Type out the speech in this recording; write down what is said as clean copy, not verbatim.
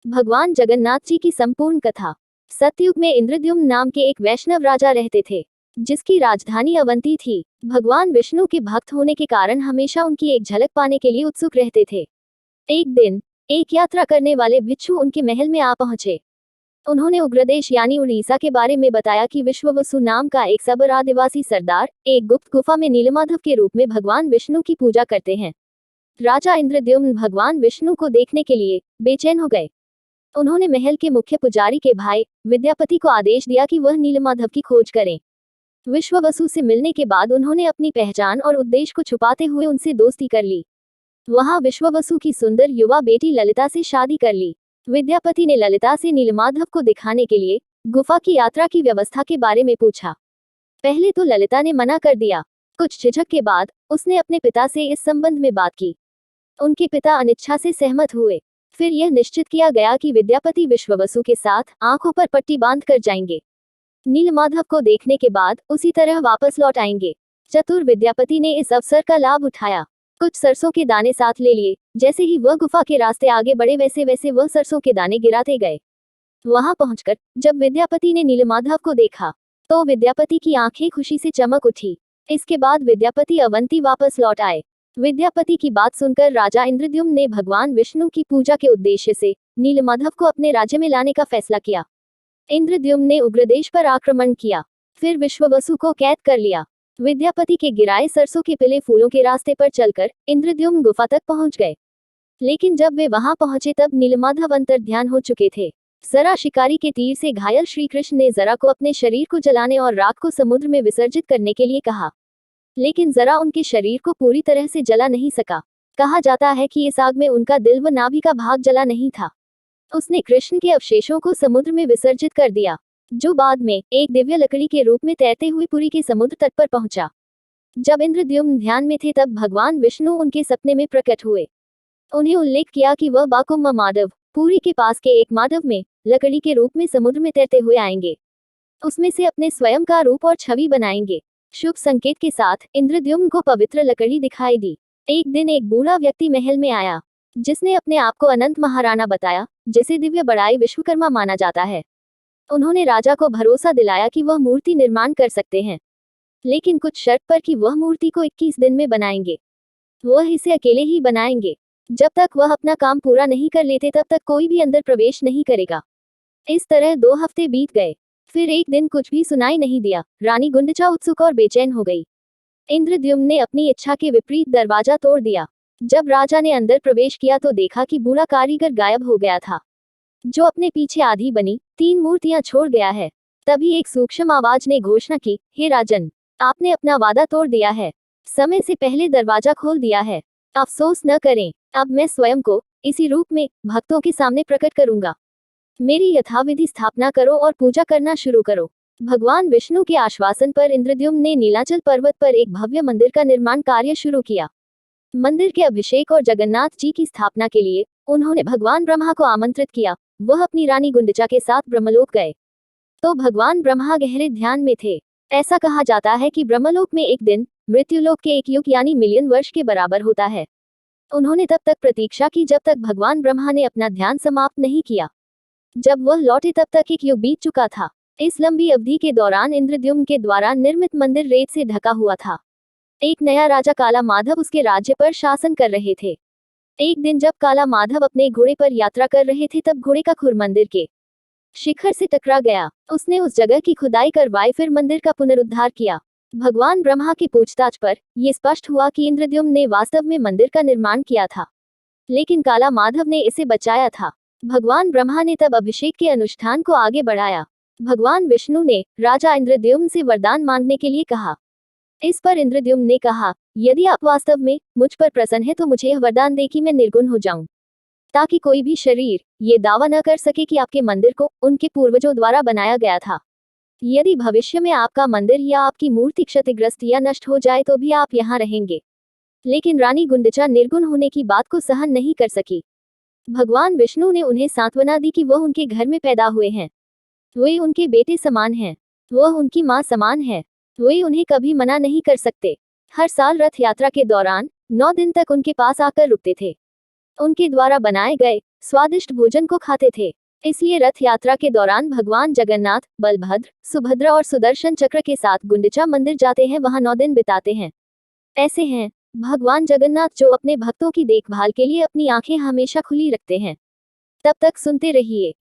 भगवान जगन्नाथ जी की संपूर्ण कथा। सतयुग में इंद्रद्युम्न नाम के एक वैष्णव राजा रहते थे, जिसकी राजधानी अवंती थी। भगवान विष्णु के भक्त होने के कारण हमेशा उनकी एक झलक पाने के लिए उत्सुक रहते थे। एक दिन एक यात्रा करने वाले भिक्षु उनके महल में आ पहुंचे। उन्होंने उग्रदेश यानी उड़ीसा के बारे में बताया कि विश्ववसु नाम का एक सबर आदिवासी सरदार एक गुप्त गुफा में नीलमाधव के रूप में भगवान विष्णु की पूजा करते हैं। राजा इंद्रद्युम्न भगवान विष्णु को देखने के लिए बेचैन हो गए। उन्होंने महल के मुख्य पुजारी के भाई विद्यापति को आदेश दिया कि वह नीलमाधव की खोज करें। विश्ववसु से मिलने के बाद उन्होंने अपनी पहचान और उद्देश्य को छुपाते हुए उनसे दोस्ती कर ली। वहां विश्ववसु की सुंदर युवा बेटी ललिता से शादी कर ली। विद्यापति ने ललिता से नीलमाधव को दिखाने के लिए गुफा की यात्रा की व्यवस्था के बारे में पूछा। पहले तो ललिता ने मना कर दिया। कुछ झिझक के बाद उसने अपने पिता से इस संबंध में बात की। उनके पिता अनिच्छा से सहमत हुए। फिर यह निश्चित किया गया कि विद्यापति विश्ववसु के साथ आंखों पर पट्टी बांध कर जाएंगे। नीलमाधव को देखने के बाद उसी तरह वापस लौट आएंगे। चतुर विद्यापति ने इस अवसर का लाभ उठाया। कुछ सरसों के दाने साथ ले लिए। जैसे ही वह गुफा के रास्ते आगे बढ़े वैसे वैसे वह सरसों के दाने गिराते गए। वहां पहुंचकर जब विद्यापति ने नीलमाधव को देखा तो विद्यापति की आंखें खुशी से चमक उठी। इसके बाद विद्यापति अवंती वापस लौट आए। विद्यापति की बात सुनकर राजा इंद्रद्युम्न ने भगवान विष्णु की पूजा के उद्देश्य से नीलमाधव को अपने राज्य में लाने का फैसला किया। इंद्रद्युम्न ने उग्रदेश पर आक्रमण किया, फिर विश्ववसु को कैद कर लिया। विद्यापति के गिराए सरसों के पिले फूलों के रास्ते पर चलकर इंद्रद्युम्न गुफा तक पहुंच गए। लेकिन जब वे वहां पहुंचे तब नीलमाधव अंतर्ध्यान हो चुके थे। जरा शिकारी के तीर से घायल श्री कृष्ण ने जरा को अपने शरीर को जलाने और राख को समुद्र में विसर्जित करने के लिए कहा, लेकिन जरा उनके शरीर को पूरी तरह से जला नहीं सका। कहा जाता है कि इस आग में उनका दिल व नाभि का भाग जला नहीं था। उसने कृष्ण के अवशेषों को समुद्र में विसर्जित कर दिया, जो बाद में एक दिव्य लकड़ी के रूप में तैरते हुए पुरी के समुद्र तट पर पहुंचा। जब इंद्रद्युम्न ध्यान में थे तब भगवान विष्णु उनके सपने में प्रकट हुए। उन्हें उल्लेख किया कि वह बाकुम्मा माधव, पुरी के पास के एक माधव में लकड़ी के रूप में समुद्र में तैरते हुए आएंगे। उसमें से अपने स्वयं का रूप और छवि बनाएंगे। शुभ संकेत के साथ इंद्रद्युम्न को पवित्र लकड़ी दिखाई दी। एक दिन एक बूढ़ा व्यक्ति महल में आया, जिसने अपने आप को अनंत महाराणा बताया, जिसे दिव्य बड़ाई विश्वकर्मा माना जाता है। उन्होंने राजा को भरोसा दिलाया कि वह मूर्ति निर्माण कर सकते हैं, लेकिन कुछ शर्त पर कि वह मूर्ति को 21 दिन में बनाएंगे। वह इसे अकेले ही बनाएंगे। जब तक वह अपना काम पूरा नहीं कर लेते तब तक कोई भी अंदर प्रवेश नहीं करेगा। इस तरह 2 हफ्ते बीत गए। फिर एक दिन कुछ भी सुनाई नहीं दिया। रानी गुंडचा उत्सुक और बेचैन हो गई। इंद्रद्युम्न ने अपनी इच्छा के विपरीत दरवाजा तोड़ दिया। जब राजा ने अंदर प्रवेश किया तो देखा कि बूढ़ा कारीगर गायब हो गया था, जो अपने पीछे आधी बनी 3 मूर्तियां छोड़ गया है। तभी एक सूक्ष्म आवाज ने घोषणा की, हे राजन, आपने अपना वादा तोड़ दिया है। समय से पहले दरवाजा खोल दिया है। अफसोस न करें, अब मैं स्वयं को इसी रूप में भक्तों के सामने प्रकट करूंगा। मेरी यथाविधि स्थापना करो और पूजा करना शुरू करो। भगवान विष्णु के आश्वासन पर इंद्रद्युम्न ने नीलाचल पर्वत पर एक भव्य मंदिर का निर्माण कार्य शुरू किया। मंदिर के अभिषेक और जगन्नाथ जी की स्थापना के लिए उन्होंने भगवान ब्रह्मा को आमंत्रित किया। वह अपनी रानी गुंडचा के साथ ब्रह्मलोक गए तो भगवान ब्रह्मा गहरे ध्यान में थे। ऐसा कहा जाता है कि ब्रह्मलोक में एक दिन मृत्युलोक के एक युग यानी मिलियन वर्ष के बराबर होता है। उन्होंने तब तक प्रतीक्षा की जब तक भगवान ब्रह्मा ने अपना ध्यान समाप्त नहीं किया। जब वह लौटे तब तक एक युग बीत चुका था। इस लंबी अवधि के दौरान इंद्रद्युम्न के द्वारा निर्मित मंदिर रेत से ढका हुआ था। एक नया राजा काला माधव उसके राज्य पर शासन कर रहे थे। एक दिन जब काला माधव अपने घोड़े पर यात्रा कर रहे थे तब घोड़े का खुर मंदिर के शिखर से टकरा गया। उसने उस जगह की खुदाई करवाई, फिर मंदिर का पुनरुद्धार किया। भगवान ब्रह्मा की पूछताछ पर यह स्पष्ट हुआ कि इंद्रद्युम्न ने वास्तव में मंदिर का निर्माण किया था, लेकिन काला माधव ने इसे बचाया था। भगवान ब्रह्मा ने तब अभिषेक के अनुष्ठान को आगे बढ़ाया। भगवान विष्णु ने राजा इंद्रद्युम्न से वरदान मांगने के लिए कहा। इस पर इंद्रद्युम्न ने कहा, यदि आप वास्तव में मुझ पर प्रसन्न हैं तो मुझे यह वरदान दे कि मैं निर्गुण हो जाऊं, ताकि कोई भी शरीर ये दावा न कर सके कि आपके मंदिर को उनके पूर्वजों द्वारा बनाया गया था। यदि भविष्य में आपका मंदिर या आपकी मूर्ति क्षतिग्रस्त या नष्ट हो जाए तो भी आप यहाँ रहेंगे। लेकिन रानी गुंडचा निर्गुण होने की बात को सहन नहीं कर सकी। भगवान विष्णु ने उन्हें सांत्वना दी कि वह उनके घर में पैदा हुए हैं, वे उनके बेटे समान हैं, वह उनकी मां समान है, वे उन्हें कभी मना नहीं कर सकते। हर साल रथ यात्रा के दौरान 9 दिन तक उनके पास आकर रुकते थे। उनके द्वारा बनाए गए स्वादिष्ट भोजन को खाते थे। इसलिए रथ यात्रा के दौरान भगवान जगन्नाथ, बलभद्र, सुभद्रा और सुदर्शन चक्र के साथ गुंडिचा मंदिर जाते हैं, वहां 9 दिन बिताते हैं। ऐसे हैं भगवान जगन्नाथ जो अपने भक्तों की देखभाल के लिए अपनी आंखें हमेशा खुली रखते हैं। तब तक सुनते रहिए